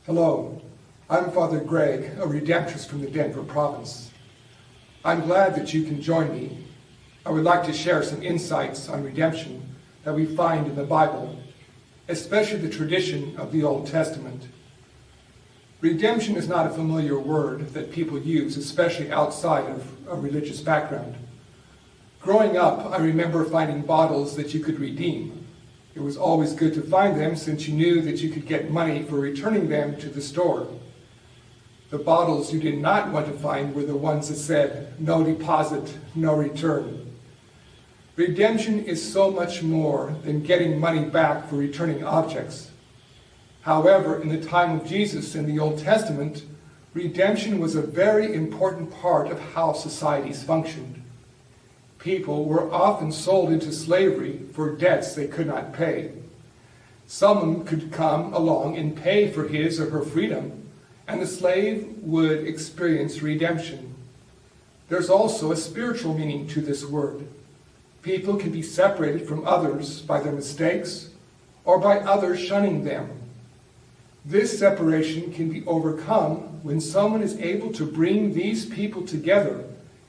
Hello, I'm Father Greg, a Redemptorist from the Denver province. I'm glad that you can join me. I would like to share some insights on redemption that we find in the Bible, especially the tradition of the Old Testament. Redemption is not a familiar word that people use, especially outside of a religious background. Growing up, I remember finding bottles that you could redeem. It was always good to find them since you knew that you could get money for returning them to the store. The bottles you did not want to find were the ones that said, "No deposit, no return." Redemption is so much more than getting money back for returning objects. However, in the time of Jesus in the Old Testament, redemption was a very important part of how societies functioned. People were often sold into slavery for debts they could not pay. Someone could come along and pay for his or her freedom, and the slave would experience redemption. There's also a spiritual meaning to this word. People can be separated from others by their mistakes or by others shunning them. This separation can be overcome when someone is able to bring these people together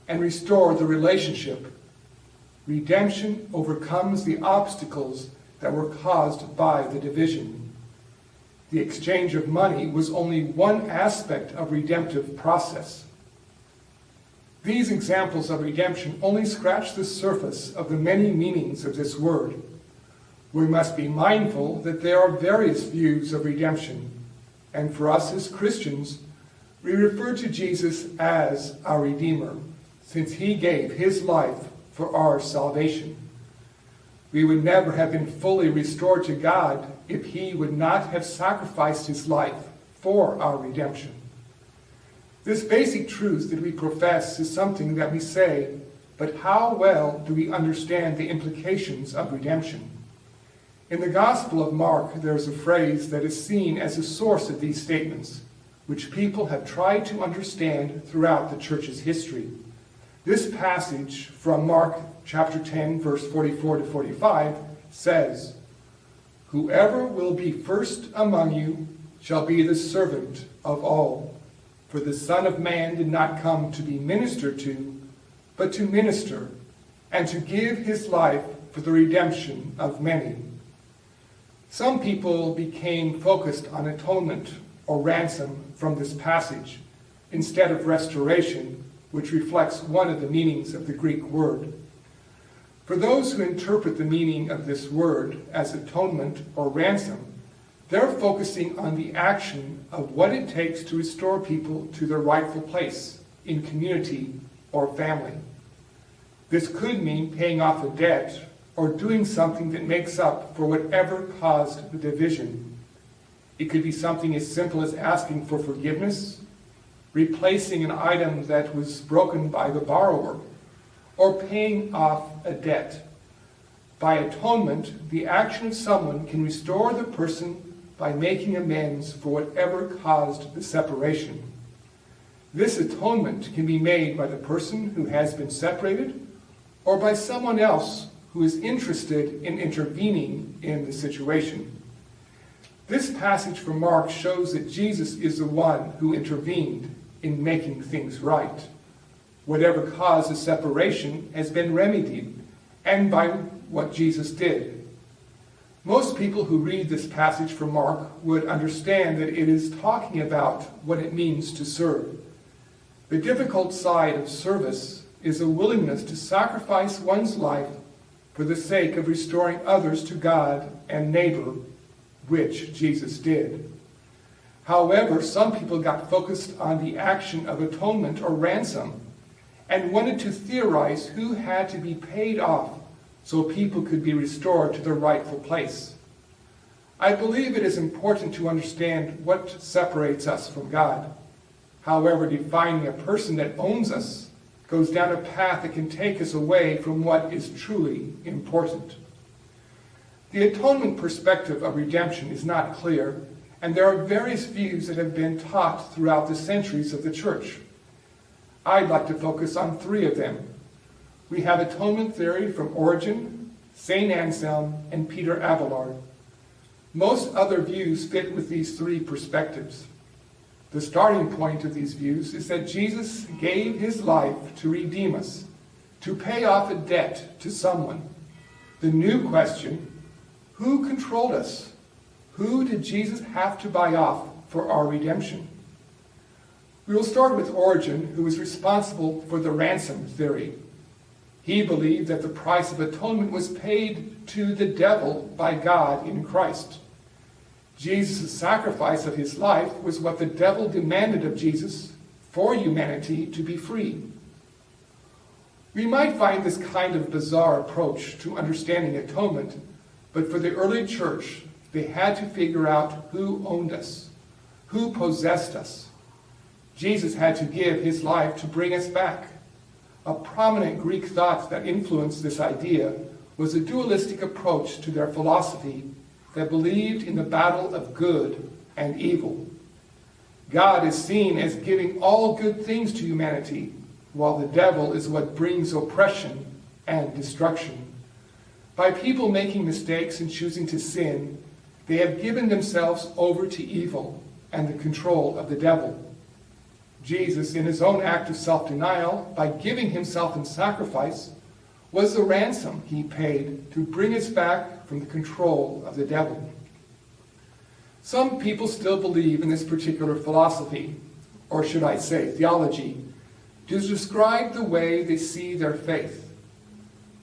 and restore the relationship. Redemption overcomes the obstacles that were caused by the division. The exchange of money was only one aspect of redemptive process. These examples of redemption only scratch the surface of the many meanings of this word. We must be mindful that there are various views of redemption, and for us as Christians, we refer to Jesus as our Redeemer, since he gave his life for our salvation. We would never have been fully restored to God if he would not have sacrificed his life for our redemption. This basic truth that we profess is something that we say, but how well do we understand the implications of redemption? In the Gospel of Mark, there is a phrase that is seen as a source of these statements, which people have tried to understand throughout the church's history. This passage from Mark chapter 10, verse 44 to 45 says, "Whoever will be first among you shall be the servant of all. For the Son of Man did not come to be ministered to, but to minister, and to give his life for the redemption of many." Some people became focused on atonement or ransom from this passage instead of restoration, which reflects one of the meanings of the Greek word. For those who interpret the meaning of this word as atonement or ransom, they're focusing on the action of what it takes to restore people to their rightful place in community or family. This could mean paying off a debt or doing something that makes up for whatever caused the division. It could be something as simple as asking for forgiveness, replacing an item that was broken by the borrower, or paying off a debt. By atonement, the action of someone can restore the person by making amends for whatever caused the separation. This atonement can be made by the person who has been separated or by someone else who is interested in intervening in the situation. This passage from Mark shows that Jesus is the one who intervened in making things right. Whatever caused the separation has been remedied, and by what Jesus did. Most people who read this passage from Mark would understand that it is talking about what it means to serve. The difficult side of service is a willingness to sacrifice one's life for the sake of restoring others to God and neighbor, which Jesus did. However, some people got focused on the action of atonement or ransom and wanted to theorize who had to be paid off so people could be restored to their rightful place. I believe it is important to understand what separates us from God. However, defining a person that owns us goes down a path that can take us away from what is truly important. The atonement perspective of redemption is not clear, and there are various views that have been taught throughout the centuries of the church. I'd like to focus on three of them. We have atonement theory from Origen, St. Anselm, and Peter Abelard. Most other views fit with these three perspectives. The starting point of these views is that Jesus gave his life to redeem us, to pay off a debt to someone. The new question, who controlled us? Who did Jesus have to buy off for our redemption? We will start with Origen, who was responsible for the ransom theory. He believed that the price of atonement was paid to the devil by God in Christ. Jesus' sacrifice of his life was what the devil demanded of Jesus for humanity to be free. We might find this kind of bizarre approach to understanding atonement, but for the early church, they had to figure out who owned us, who possessed us. Jesus had to give his life to bring us back. A prominent Greek thought that influenced this idea was a dualistic approach to their philosophy that believed in the battle of good and evil. God is seen as giving all good things to humanity, while the devil is what brings oppression and destruction. By people making mistakes and choosing to sin, they have given themselves over to evil and the control of the devil. Jesus, in his own act of self-denial, by giving himself in sacrifice, was the ransom he paid to bring us back from the control of the devil. Some people still believe in this particular philosophy, or should I say theology, to describe the way they see their faith.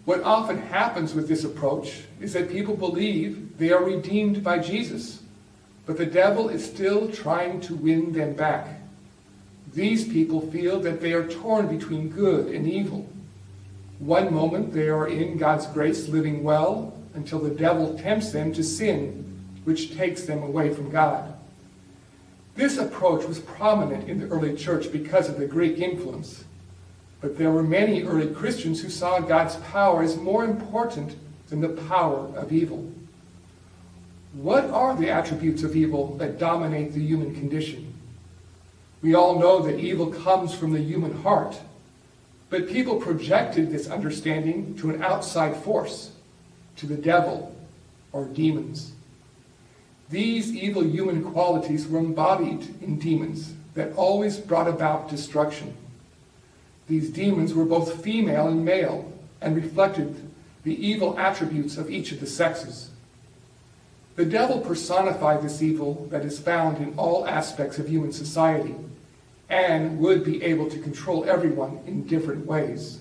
What often happens with this approach is that people believe they are redeemed by Jesus, but the devil is still trying to win them back. These people feel that they are torn between good and evil. One moment they are in God's grace, living well, until the devil tempts them to sin, which takes them away from God. This approach was prominent in the early church because of the Greek influence. But there were many early Christians who saw God's power as more important than the power of evil. What are the attributes of evil that dominate the human condition? We all know that evil comes from the human heart, but people projected this understanding to an outside force, to the devil or demons. These evil human qualities were embodied in demons that always brought about destruction. These demons were both female and male and reflected the evil attributes of each of the sexes. The devil personified this evil that is found in all aspects of human society and would be able to control everyone in different ways.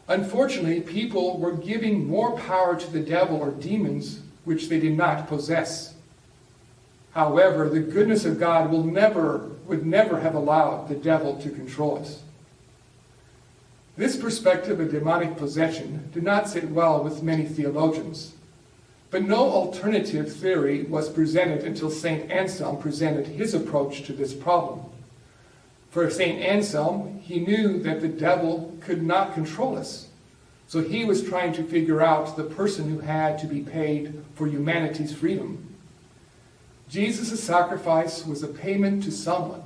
Unfortunately, people were giving more power to the devil or demons which they did not possess. However, the goodness of God would never have allowed the devil to control us. This perspective of demonic possession did not sit well with many theologians, but no alternative theory was presented until St. Anselm presented his approach to this problem. For St. Anselm, he knew that the devil could not control us, so he was trying to figure out the person who had to be paid for humanity's freedom. Jesus' sacrifice was a payment to someone,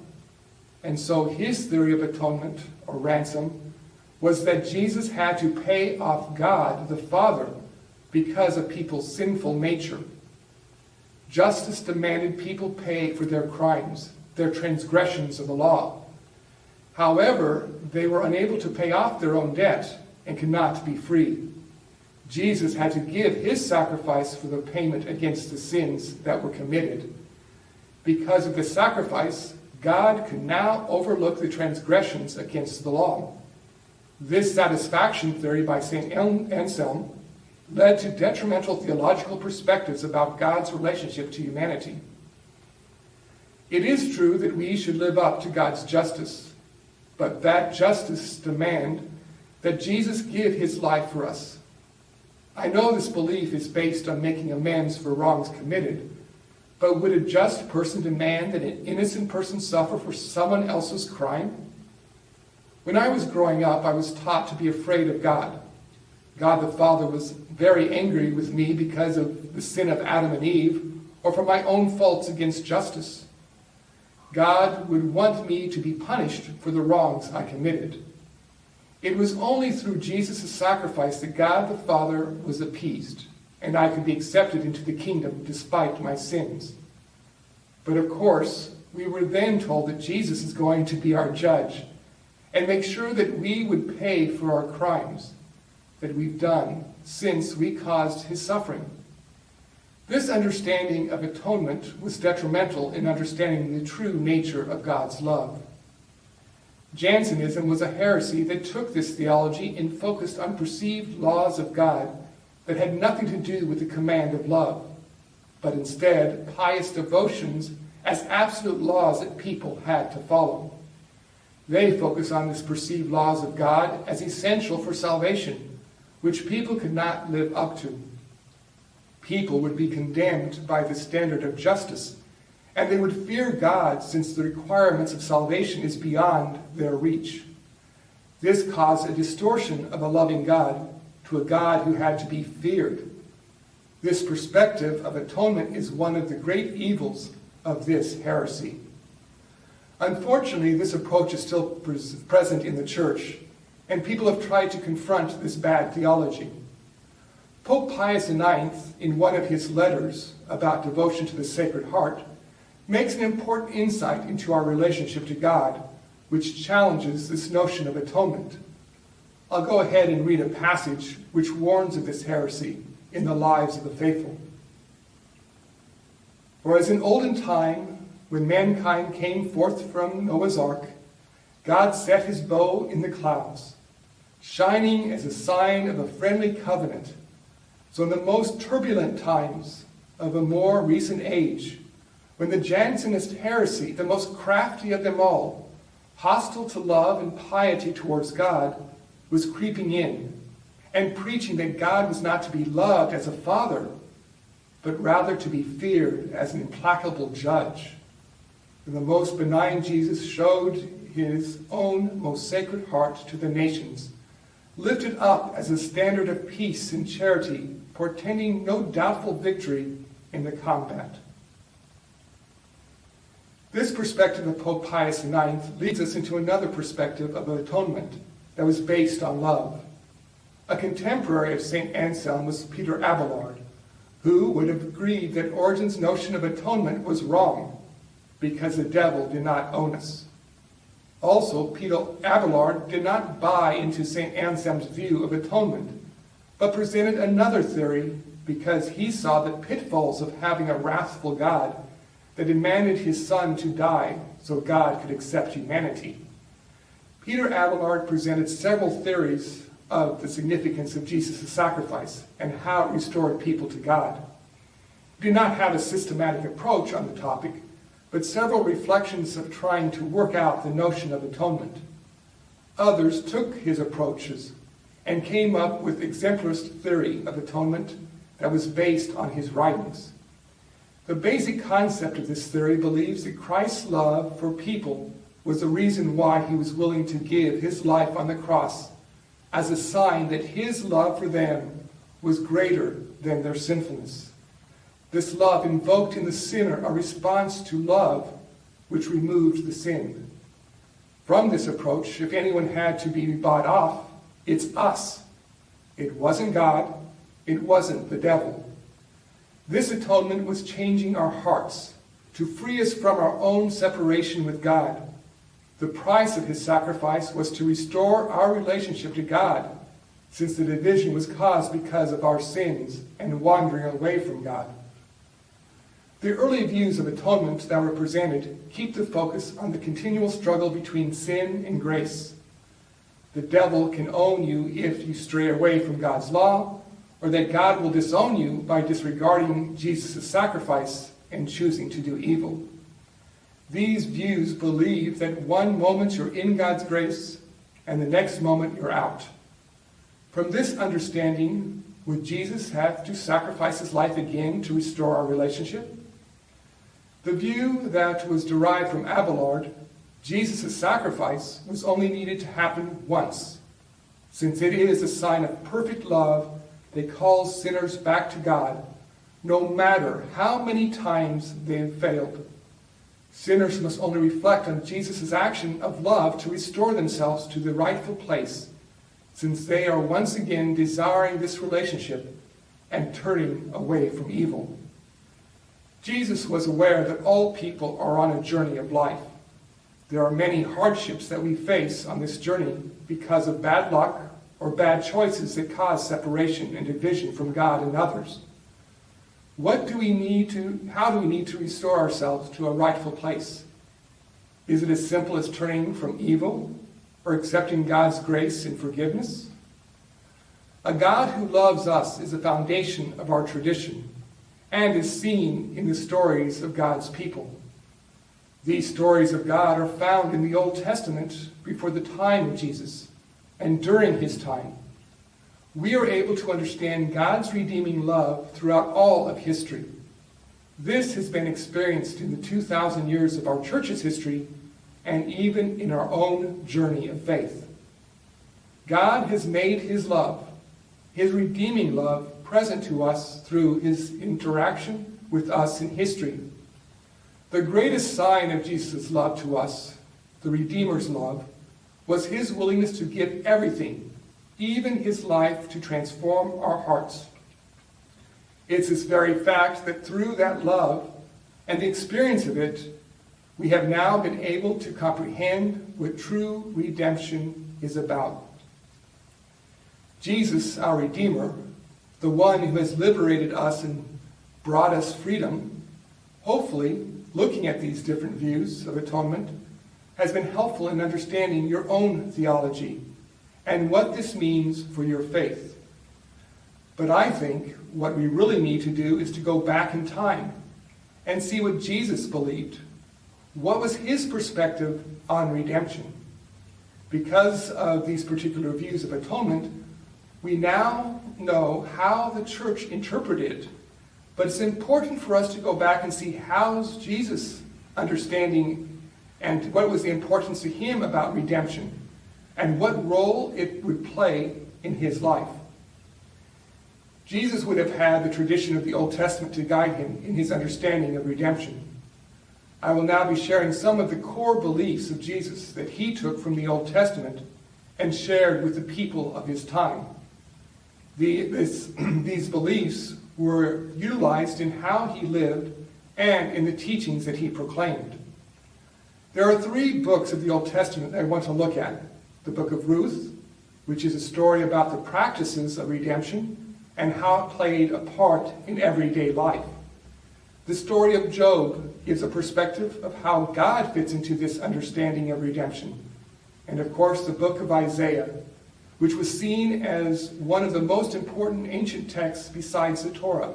and so his theory of atonement, or ransom, was that Jesus had to pay off God the Father because of people's sinful nature. Justice demanded people pay for their crimes, their transgressions of the law. However, they were unable to pay off their own debt and could not be free. Jesus had to give his sacrifice for the payment against the sins that were committed. Because of the sacrifice, God could now overlook the transgressions against the law. This satisfaction theory by St. Anselm led to detrimental theological perspectives about God's relationship to humanity. It is true that we should live up to God's justice, but that justice demands that Jesus give his life for us. I know this belief is based on making amends for wrongs committed, but would a just person demand that an innocent person suffer for someone else's crime? When I was growing up, I was taught to be afraid of God. God the Father was very angry with me because of the sin of Adam and Eve, or for my own faults against justice. God would want me to be punished for the wrongs I committed. It was only through Jesus' sacrifice that God the Father was appeased. and I could be accepted into the kingdom despite my sins. But of course, we were then told that Jesus is going to be our judge and make sure that we would pay for our crimes that we've done since we caused his suffering. This understanding of atonement was detrimental in understanding the true nature of God's love. Jansenism was a heresy that took this theology and focused on perceived laws of God that had nothing to do with the command of love, but instead pious devotions as absolute laws that people had to follow. They focus on these perceived laws of God as essential for salvation, which people could not live up to. People would be condemned by the standard of justice, and they would fear God since the requirements of salvation is beyond their reach. This caused a distortion of a loving God to a God who had to be feared. This perspective of atonement is one of the great evils of this heresy. Unfortunately, this approach is still present in the church, and people have tried to confront this bad theology. Pope Pius IX, in one of his letters about devotion to the Sacred Heart, makes an important insight into our relationship to God, which challenges this notion of atonement. I'll go ahead and read a passage which warns of this heresy in the lives of the faithful. For as in olden time, when mankind came forth from Noah's ark, God set his bow in the clouds, shining as a sign of a friendly covenant. So in the most turbulent times of a more recent age, when the Jansenist heresy, the most crafty of them all, hostile to love and piety towards God, was creeping in and preaching that God was not to be loved as a father, but rather to be feared as an implacable judge. And the most benign Jesus showed his own most sacred heart to the nations, lifted up as a standard of peace and charity, portending no doubtful victory in the combat. This perspective of Pope Pius IX leads us into another perspective of atonement that was based on love. A contemporary of St. Anselm was Peter Abelard, who would have agreed that Origen's notion of atonement was wrong because the devil did not own us. Also, Peter Abelard did not buy into St. Anselm's view of atonement, but presented another theory because he saw the pitfalls of having a wrathful God that demanded his son to die so God could accept humanity. Peter Abelard presented several theories of the significance of Jesus' sacrifice and how it restored people to God. He did not have a systematic approach on the topic, but several reflections of trying to work out the notion of atonement. Others took his approaches and came up with exemplarist theory of atonement that was based on his writings. The basic concept of this theory believes that Christ's love for people was the reason why he was willing to give his life on the cross as a sign that his love for them was greater than their sinfulness. This love invoked in the sinner a response to love which removed the sin. From this approach, if anyone had to be bought off, it's us. It wasn't God. It wasn't the devil. This atonement was changing our hearts to free us from our own separation with God. The price of his sacrifice was to restore our relationship to God, since the division was caused because of our sins and wandering away from God. The early views of atonement that were presented keep the focus on the continual struggle between sin and grace. The devil can own you if you stray away from God's law, or that God will disown you by disregarding Jesus' sacrifice and choosing to do evil. These views believe that one moment you're in God's grace, and the next moment you're out. From this understanding, would Jesus have to sacrifice his life again to restore our relationship? The view that was derived from Abelard, Jesus' sacrifice was only needed to happen once, since it is a sign of perfect love that calls sinners back to God, no matter how many times they have failed. Sinners must only reflect on Jesus' action of love to restore themselves to the rightful place, since they are once again desiring this relationship and turning away from evil. Jesus was aware that all people are on a journey of life. There are many hardships that we face on this journey because of bad luck or bad choices that cause separation and division from God and others. How do we need to restore ourselves to a rightful place? Is it as simple as turning from evil or accepting God's grace and forgiveness? A God who loves us is the foundation of our tradition and is seen in the stories of God's people. These stories of God are found in the Old Testament before the time of Jesus and during his time. We are able to understand God's redeeming love throughout all of history. This has been experienced in the 2,000 years of our church's history and even in our own journey of faith. God has made his love, his redeeming love, present to us through his interaction with us in history. The greatest sign of Jesus' love to us, the Redeemer's love, was his willingness to give everything, even his life, to transform our hearts. It's this very fact that through that love and the experience of it, we have now been able to comprehend what true redemption is about. Jesus, our Redeemer, the one who has liberated us and brought us freedom, hopefully, looking at these different views of atonement, has been helpful in understanding your own theology and what this means for your faith. But I think what we really need to do is to go back in time and see what Jesus believed. What was his perspective on redemption? Because of these particular views of atonement, we now know how the church interpreted it, but it's important for us to go back and see how's Jesus understanding and what was the importance to him about redemption and what role it would play in his life. Jesus would have had the tradition of the Old Testament to guide him in his understanding of redemption. I will now be sharing some of the core beliefs of Jesus that he took from the Old Testament and shared with the people of his time. These beliefs were utilized in how he lived and in the teachings that he proclaimed. There are 3 books of the Old Testament that I want to look at. The Book of Ruth, which is a story about the practices of redemption and how it played a part in everyday life. The story of Job gives a perspective of how God fits into this understanding of redemption. And of course, the book of Isaiah, which was seen as one of the most important ancient texts besides the Torah.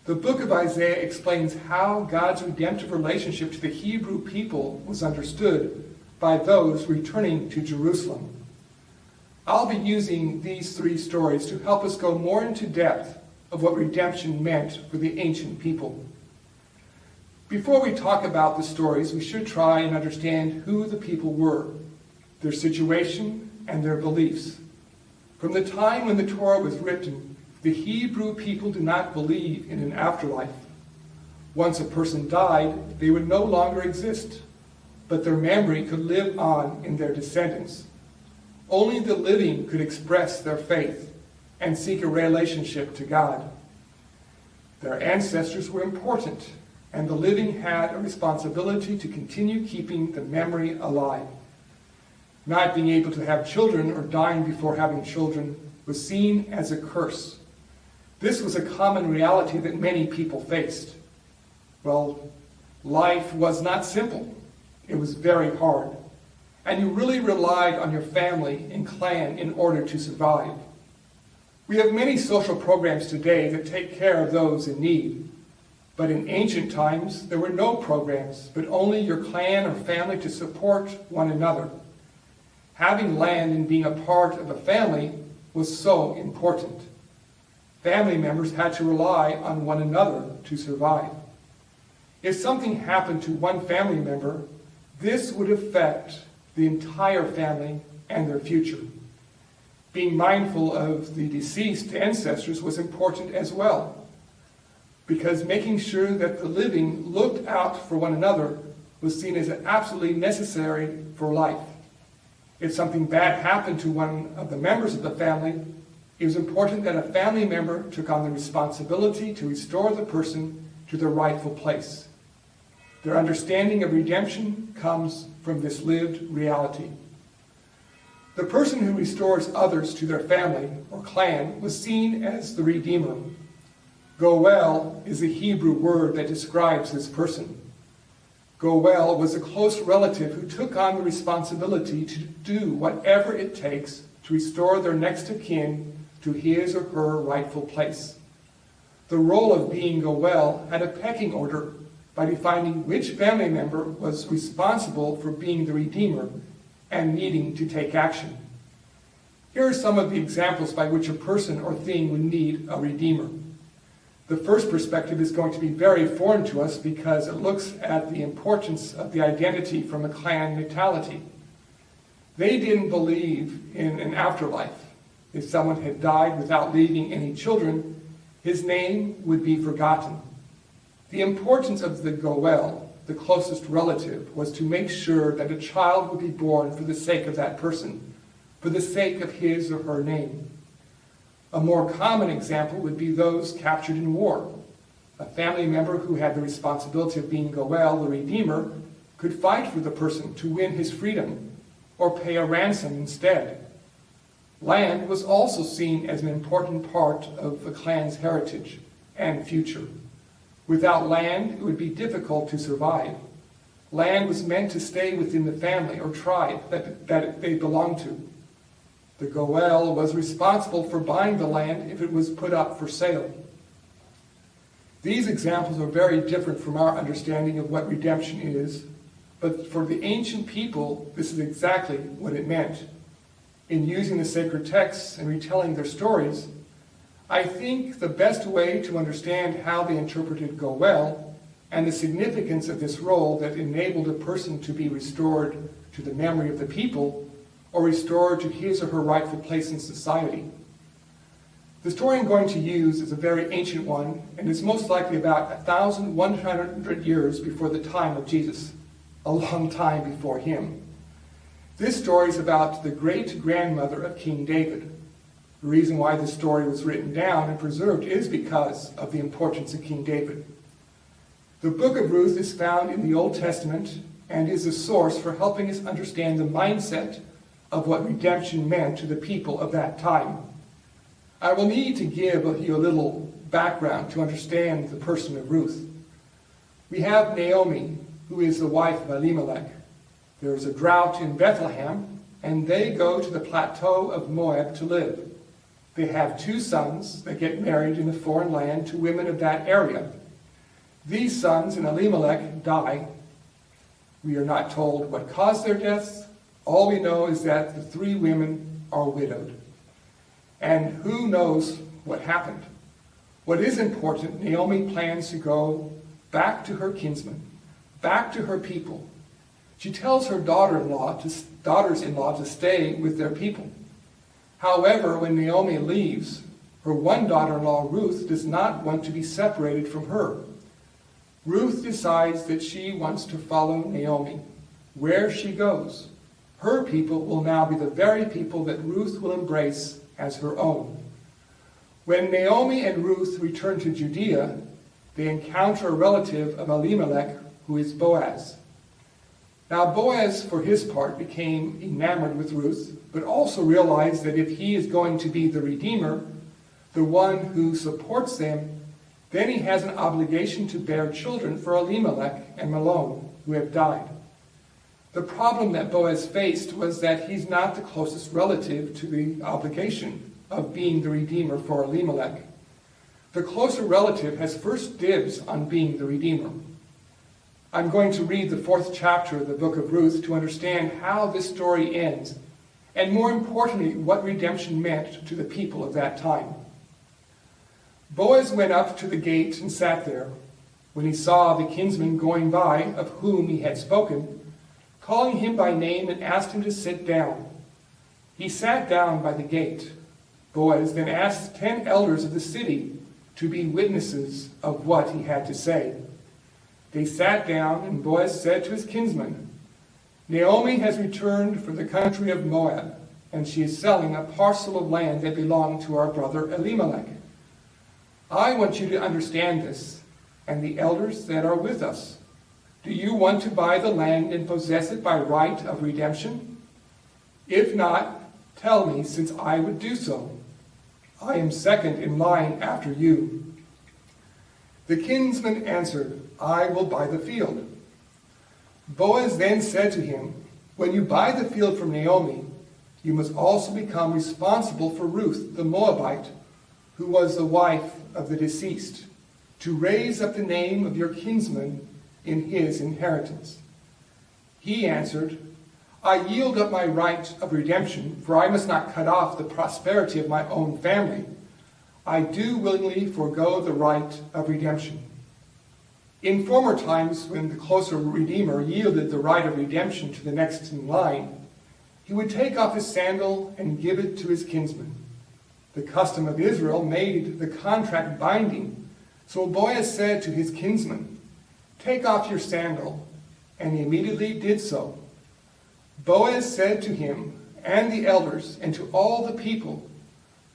The book of Isaiah explains how God's redemptive relationship to the Hebrew people was understood by those returning to Jerusalem. I'll be using these 3 stories to help us go more into depth of what redemption meant for the ancient people. Before we talk about the stories, we should try and understand who the people were, their situation, and their beliefs. From the time when the Torah was written, the Hebrew people did not believe in an afterlife. Once a person died, they would no longer exist, but their memory could live on in their descendants. Only the living could express their faith and seek a relationship to God. Their ancestors were important, and the living had a responsibility to continue keeping the memory alive. Not being able to have children or dying before having children was seen as a curse. This was a common reality that many people faced. Well, life was not simple. It was very hard. And you really relied on your family and clan in order to survive. We have many social programs today that take care of those in need. But in ancient times, there were no programs, but only your clan or family to support one another. Having land and being a part of a family was so important. Family members had to rely on one another to survive. If something happened to one family member, this would affect the entire family and their future. Being mindful of the deceased ancestors was important as well, because making sure that the living looked out for one another was seen as absolutely necessary for life. If something bad happened to one of the members of the family, It was important that a family member took on the responsibility to restore the person to their rightful place. Their understanding of redemption comes from this lived reality. The person who restores others to their family or clan was seen as the Redeemer. Goel is a Hebrew word that describes this person. Goel was a close relative who took on the responsibility to do whatever it takes to restore their next of kin to his or her rightful place. The role of being Goel had a pecking order by defining which family member was responsible for being the Redeemer and needing to take action. Here are some of the examples by which a person or thing would need a Redeemer. The first perspective is going to be very foreign to us because it looks at the importance of the identity from a clan mentality. They didn't believe in an afterlife. If someone had died without leaving any children, his name would be forgotten. The importance of the goel, the closest relative, was to make sure that a child would be born for the sake of that person, for the sake of his or her name. A more common example would be those captured in war. A family member who had the responsibility of being goel, the Redeemer, could fight for the person to win his freedom or pay a ransom instead. Land was also seen as an important part of a clan's heritage and future. Without land, it would be difficult to survive. Land was meant to stay within the family or tribe that they belonged to. The goel was responsible for buying the land if it was put up for sale. These examples are very different from our understanding of what redemption is, but for the ancient people, this is exactly what it meant. In using the sacred texts and retelling their stories, I think the best way to understand how they interpreted goel and the significance of this role that enabled a person to be restored to the memory of the people or restored to his or her rightful place in society. The story I'm going to use is a very ancient one and is most likely about 1,100 years before the time of Jesus, a long time before him. This story is about the great-grandmother of King David. The reason why this story was written down and preserved is because of the importance of King David. The Book of Ruth is found in the Old Testament and is a source for helping us understand the mindset of what redemption meant to the people of that time. I will need to give you a little background to understand the person of Ruth. We have Naomi, who is the wife of Elimelech. There is a drought in Bethlehem, and they go to the plateau of Moab to live. They have 2 sons that get married in a foreign land to women of that area. These sons and Elimelech die. We are not told what caused their deaths. All we know is that the 3 women are widowed. And who knows what happened? What is important, Naomi plans to go back to her kinsmen, back to her people. She tells her daughters-in-law to stay with their people. However, when Naomi leaves, her one daughter-in-law, Ruth, does not want to be separated from her. Ruth decides that she wants to follow Naomi. Where she goes, her people will now be the very people that Ruth will embrace as her own. When Naomi and Ruth return to Judea, they encounter a relative of Elimelech, who is Boaz. Now Boaz, for his part, became enamored with Ruth, but also realized that if he is going to be the Redeemer, the one who supports them, then he has an obligation to bear children for Elimelech and Mahlon, who have died. The problem that Boaz faced was that he's not the closest relative to the obligation of being the Redeemer for Elimelech. The closer relative has first dibs on being the Redeemer. I'm going to read the 4th chapter of the Book of Ruth to understand how this story ends, and more importantly, what redemption meant to the people of that time. Boaz went up to the gate and sat there. When he saw the kinsman going by, of whom he had spoken, calling him by name and asked him to sit down. He sat down by the gate. Boaz then asked 10 elders of the city to be witnesses of what he had to say. They sat down, and Boaz said to his kinsman, "Naomi has returned from the country of Moab, and she is selling a parcel of land that belonged to our brother Elimelech. I want you to understand this, and the elders that are with us. Do you want to buy the land and possess it by right of redemption? If not, tell me, since I would do so. I am second in line after you." The kinsman answered, "I will buy the field." Boaz then said to him, "When you buy the field from Naomi, you must also become responsible for Ruth the Moabite, who was the wife of the deceased, to raise up the name of your kinsman in his inheritance." He answered, "I yield up my right of redemption, for I must not cut off the prosperity of my own family. I do willingly forego the right of redemption." In former times, when the closer redeemer yielded the right of redemption to the next in line, he would take off his sandal and give it to his kinsman. The custom of Israel made the contract binding, so Boaz said to his kinsman, "Take off your sandal," and he immediately did so. Boaz said to him and the elders and to all the people,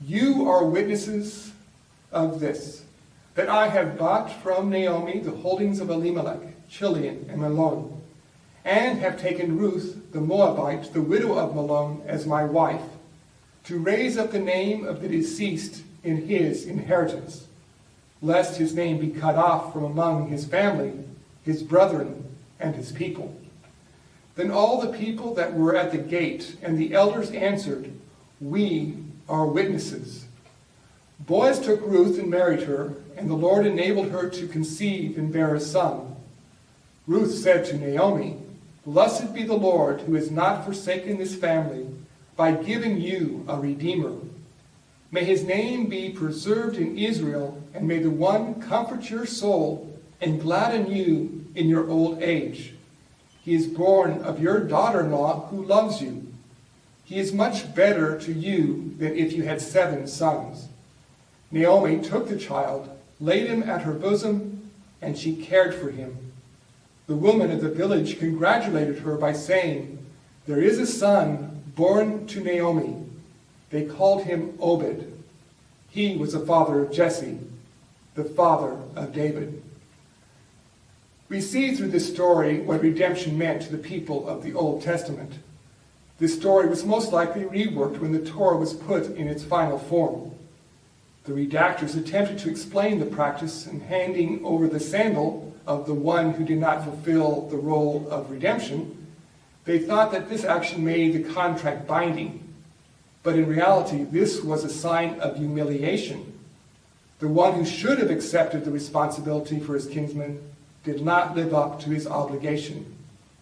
"You are witnesses of this, that I have bought from Naomi the holdings of Elimelech, Chilion, and Mahlon, and have taken Ruth the Moabite, the widow of Mahlon, as my wife, to raise up the name of the deceased in his inheritance, lest his name be cut off from among his family, his brethren, and his people." Then all the people that were at the gate and the elders answered, "We are witnesses." Boaz took Ruth and married her, and the Lord enabled her to conceive and bear a son. Ruth said to Naomi, "Blessed be the Lord, who has not forsaken this family by giving you a redeemer. May his name be preserved in Israel, and may the one comfort your soul and gladden you in your old age. He is born of your daughter-in-law who loves you. He is much better to you than if you had 7 sons." Naomi took the child, laid him at her bosom, and she cared for him. The women of the village congratulated her by saying, "There is a son born to Naomi." They called him Obed. He was the father of Jesse, the father of David. We see through this story what redemption meant to the people of the Old Testament. This story was most likely reworked when the Torah was put in its final form. The redactors attempted to explain the practice in handing over the sandal of the one who did not fulfill the role of redemption. They thought that this action made the contract binding, but in reality, this was a sign of humiliation. The one who should have accepted the responsibility for his kinsman did not live up to his obligation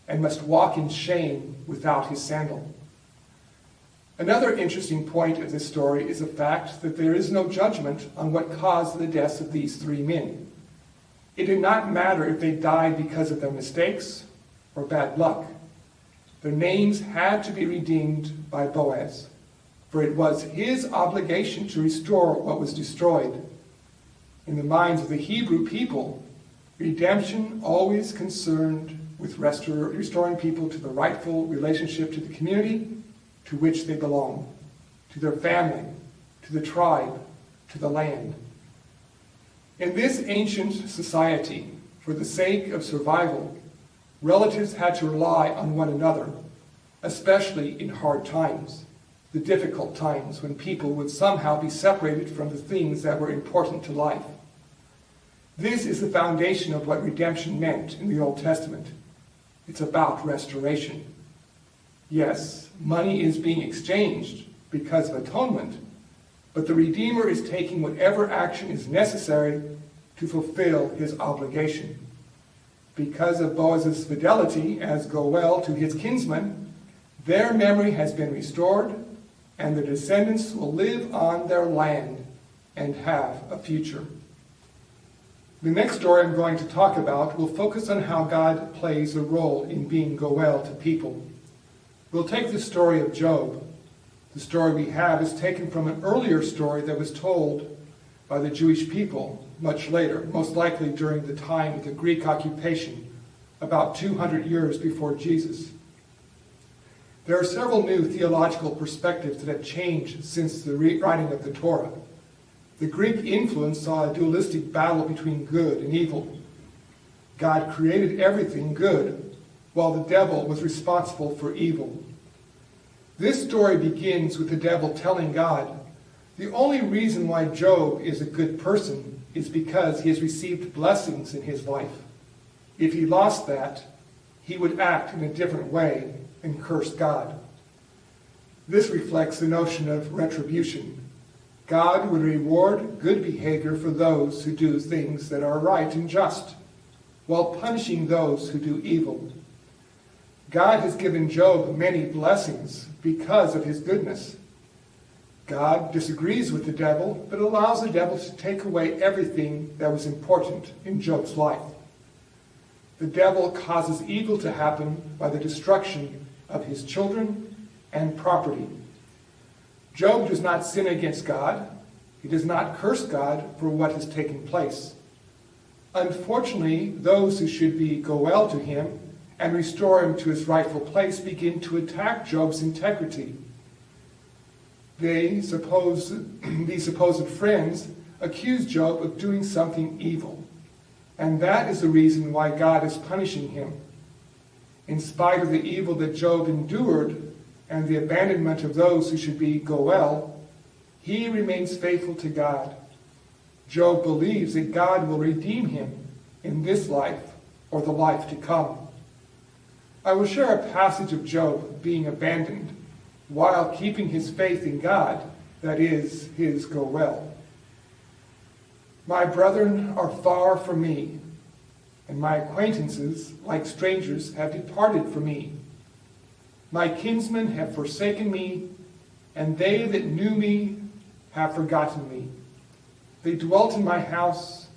and must walk in shame without his sandal. Another interesting point of this story is the fact that there is no judgment on what caused the deaths of these 3 men. It did not matter if they died because of their mistakes or bad luck. Their names had to be redeemed by Boaz, for it was his obligation to restore what was destroyed. In the minds of the Hebrew people, redemption always concerned with restoring people to the rightful relationship to the community to which they belong, to their family, to the tribe, to the land. In this ancient society, for the sake of survival, relatives had to rely on one another, especially in hard times, the difficult times when people would somehow be separated from the things that were important to life. This is the foundation of what redemption meant in the Old Testament. It's about restoration. Yes, money is being exchanged because of atonement, but the Redeemer is taking whatever action is necessary to fulfill his obligation. Because of Boaz's fidelity as goel to his kinsman, their memory has been restored, and their descendants will live on their land and have a future. The next story I'm going to talk about will focus on how God plays a role in being goel to people. We'll take the story of Job. The story we have is taken from an earlier story that was told by the Jewish people much later, most likely during the time of the Greek occupation, about 200 years before Jesus. There are several new theological perspectives that have changed since the writing of the Torah. The Greek influence saw a dualistic battle between good and evil. God created everything good, while the devil was responsible for evil. This story begins with the devil telling God, the only reason why Job is a good person is because he has received blessings in his life. If he lost that, he would act in a different way and curse God. This reflects the notion of retribution. God would reward good behavior for those who do things that are right and just, while punishing those who do evil. God has given Job many blessings because of his goodness. God disagrees with the devil, but allows the devil to take away everything that was important in Job's life. The devil causes evil to happen by the destruction of his children and property. Job does not sin against God. He does not curse God for what has taken place. Unfortunately, those who should be goel to him and restore him to his rightful place begin to attack Job's integrity. These supposed friends accuse Job of doing something evil, and that is the reason why God is punishing him. In spite of the evil that Job endured and the abandonment of those who should be goel, he remains faithful to God. Job believes that God will redeem him in this life or the life to come. I will share a passage of Job being abandoned while keeping his faith in God, that is, his goel. My brethren are far from me, and my acquaintances, like strangers, have departed from me. My kinsmen have forsaken me, and they that knew me have forgotten me. They dwelt in my house,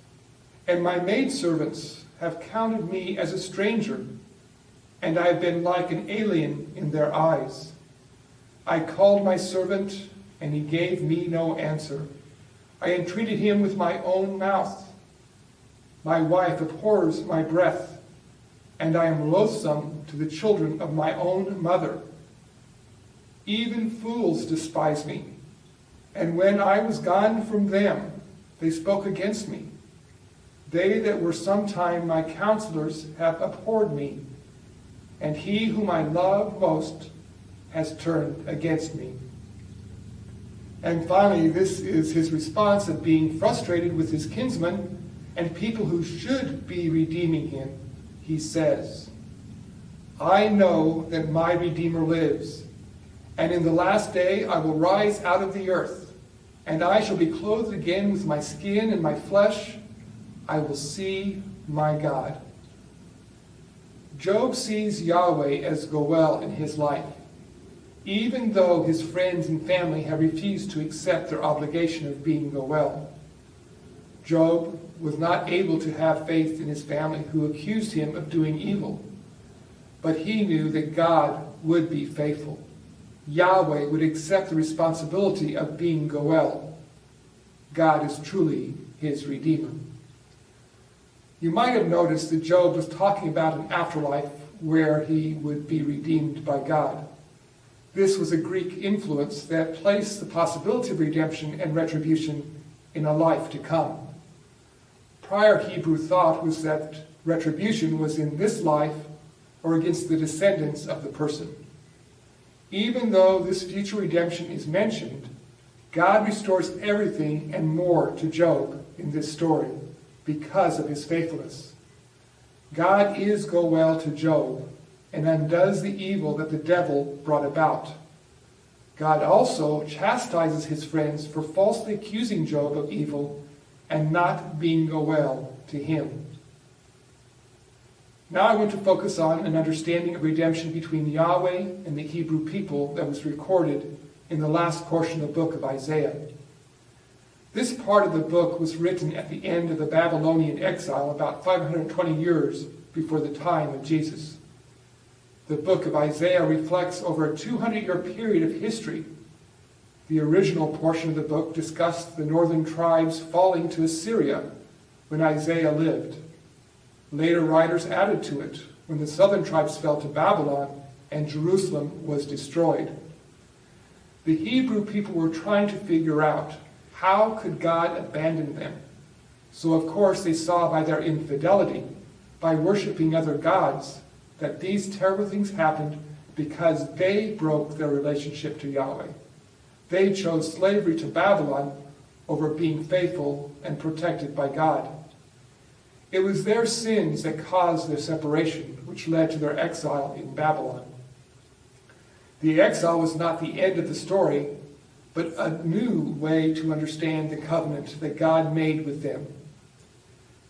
and my maidservants have counted me as a stranger, and I have been like an alien in their eyes. I called my servant, and he gave me no answer. I entreated him with my own mouth. My wife abhors my breath, and I am loathsome to the children of my own mother. Even fools despise me, and when I was gone from them, they spoke against me. They that were sometime my counselors have abhorred me, and he whom I love most has turned against me. And finally, this is his response of being frustrated with his kinsmen and people who should be redeeming him. He says, I know that my Redeemer lives, and in the last day I will rise out of the earth, and I shall be clothed again with my skin and my flesh. I will see my God. Job sees Yahweh as goel in his life, even though his friends and family have refused to accept their obligation of being goel. Job was not able to have faith in his family, who accused him of doing evil. But he knew that God would be faithful. Yahweh would accept the responsibility of being goel. God is truly his Redeemer. You might have noticed that Job was talking about an afterlife where he would be redeemed by God. This was a Greek influence that placed the possibility of redemption and retribution in a life to come. Prior Hebrew thought was that retribution was in this life or against the descendants of the person. Even though this future redemption is mentioned, God restores everything and more to Job in this story because of his faithfulness. God is goel to Job and undoes the evil that the devil brought about. God also chastises his friends for falsely accusing Job of evil and not being goel to him. Now I want to focus on an understanding of redemption between Yahweh and the Hebrew people that was recorded in the last portion of the book of Isaiah. This part of the book was written at the end of the Babylonian exile, about 520 years before the time of Jesus. The book of Isaiah reflects over a 200-year period of history. The original portion of the book discussed the northern tribes falling to Assyria when Isaiah lived. Later writers added to it when the southern tribes fell to Babylon and Jerusalem was destroyed. The Hebrew people were trying to figure out, how could God abandon them? So of course they saw by their infidelity, by worshiping other gods, that these terrible things happened because they broke their relationship to Yahweh. They chose slavery to Babylon over being faithful and protected by God. It was their sins that caused their separation, which led to their exile in Babylon. The exile was not the end of the story, but a new way to understand the covenant that God made with them.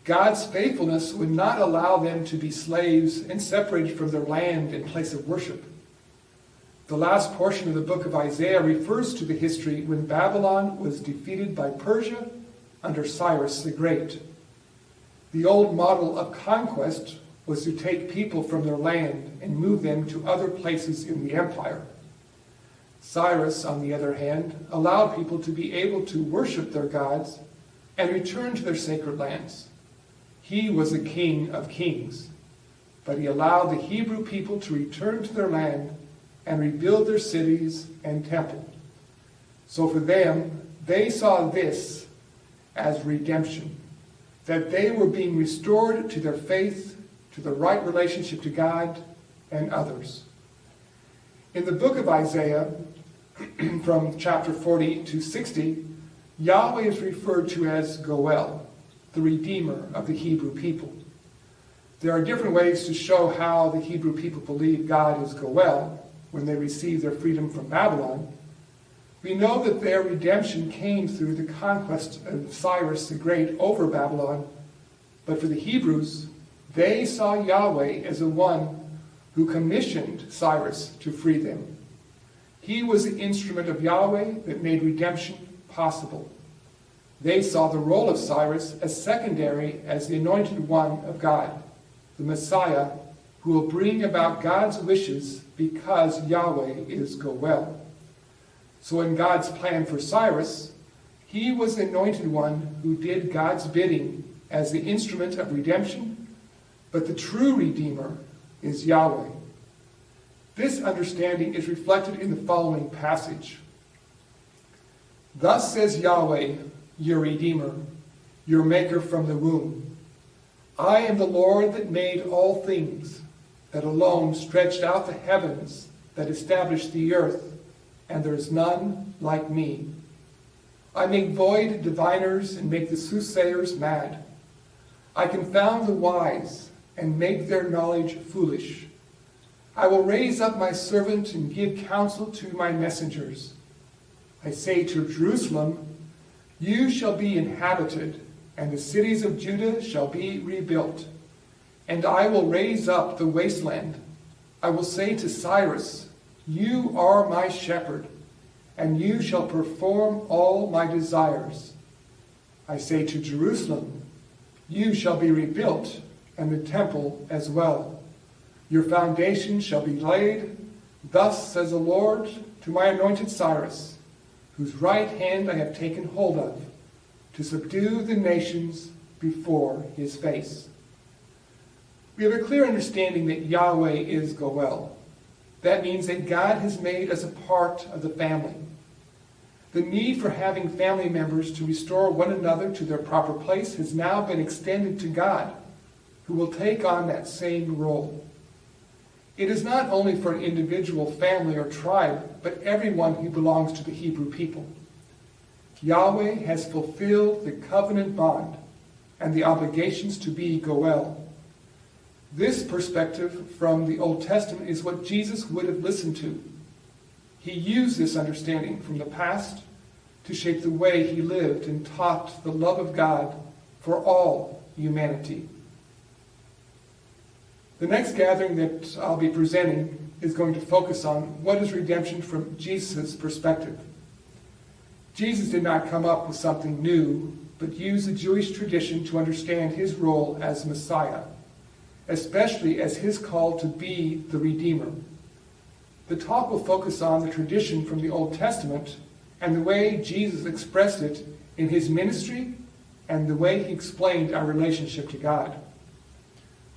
God's faithfulness would not allow them to be slaves and separated from their land and place of worship. The last portion of the book of Isaiah refers to the history when Babylon was defeated by Persia under Cyrus the Great. The old model of conquest was to take people from their land and move them to other places in the empire. Cyrus, on the other hand, allowed people to be able to worship their gods and return to their sacred lands. He was a king of kings, but he allowed the Hebrew people to return to their land and rebuild their cities and temple. So for them, they saw this as redemption, that they were being restored to their faith, to the right relationship to God and others. In the book of Isaiah, from chapter 40 to 60, Yahweh is referred to as Goel, the Redeemer of the Hebrew people. There are different ways to show how the Hebrew people believe God is Goel when they received their freedom from Babylon. We know that their redemption came through the conquest of Cyrus the Great over Babylon, but for the Hebrews, they saw Yahweh as the one who commissioned Cyrus to free them. He was the instrument of Yahweh that made redemption possible. They saw the role of Cyrus as secondary as the anointed one of God, the Messiah, who will bring about God's wishes because Yahweh is Goel. So in God's plan for Cyrus, he was the anointed one who did God's bidding as the instrument of redemption, but the true Redeemer is Yahweh. This understanding is reflected in the following passage. Thus says Yahweh, your Redeemer, your Maker from the womb. I am the Lord that made all things, that alone stretched out the heavens, that established the earth, and there is none like me. I make void diviners and make the soothsayers mad. I confound the wise and make their knowledge foolish. I will raise up my servant and give counsel to my messengers. I say to Jerusalem, you shall be inhabited, and the cities of Judah shall be rebuilt. And I will raise up the wasteland. I will say to Cyrus, you are my shepherd, and you shall perform all my desires. I say to Jerusalem, you shall be rebuilt, and the temple as well. Your foundation shall be laid. Thus says the Lord to my anointed Cyrus, whose right hand I have taken hold of, to subdue the nations before his face. We have a clear understanding that Yahweh is Goel. That means that God has made us a part of the family. The need for having family members to restore one another to their proper place has now been extended to God, who will take on that same role. It is not only for an individual family or tribe, but everyone who belongs to the Hebrew people. Yahweh has fulfilled the covenant bond and the obligations to be Goel. This perspective from the Old Testament is what Jesus would have listened to. He used this understanding from the past to shape the way he lived and taught the love of God for all humanity. The next gathering that I'll be presenting is going to focus on what is redemption from Jesus' perspective. Jesus did not come up with something new, but used the Jewish tradition to understand his role as Messiah, especially as his call to be the Redeemer. The talk will focus on the tradition from the Old Testament and the way Jesus expressed it in his ministry and the way he explained our relationship to God.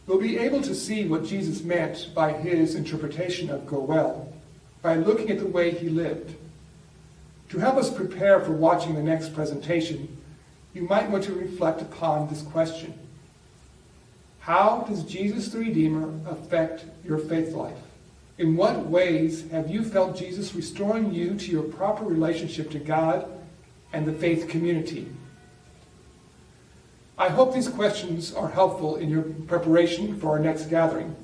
We'll be able to see what Jesus meant by his interpretation of goel by looking at the way he lived. To help us prepare for watching the next presentation, you might want to reflect upon this question. How does Jesus the Redeemer affect your faith life? In what ways have you felt Jesus restoring you to your proper relationship to God and the faith community? I hope these questions are helpful in your preparation for our next gathering.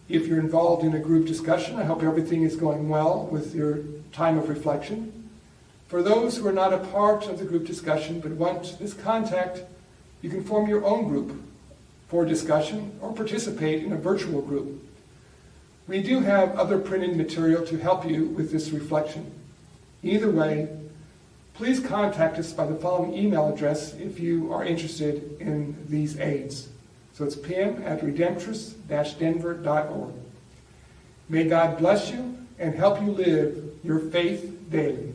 If you're involved in a group discussion, I hope everything is going well with your time of reflection. For those who are not a part of the group discussion but want this contact, you can form your own group for discussion or participate in a virtual group. We do have other printed material to help you with this reflection. Either way, please contact us by the following email address if you are interested in these aids. So it's pam@redemptorist-denver.org. May God bless you and help you live your faith daily.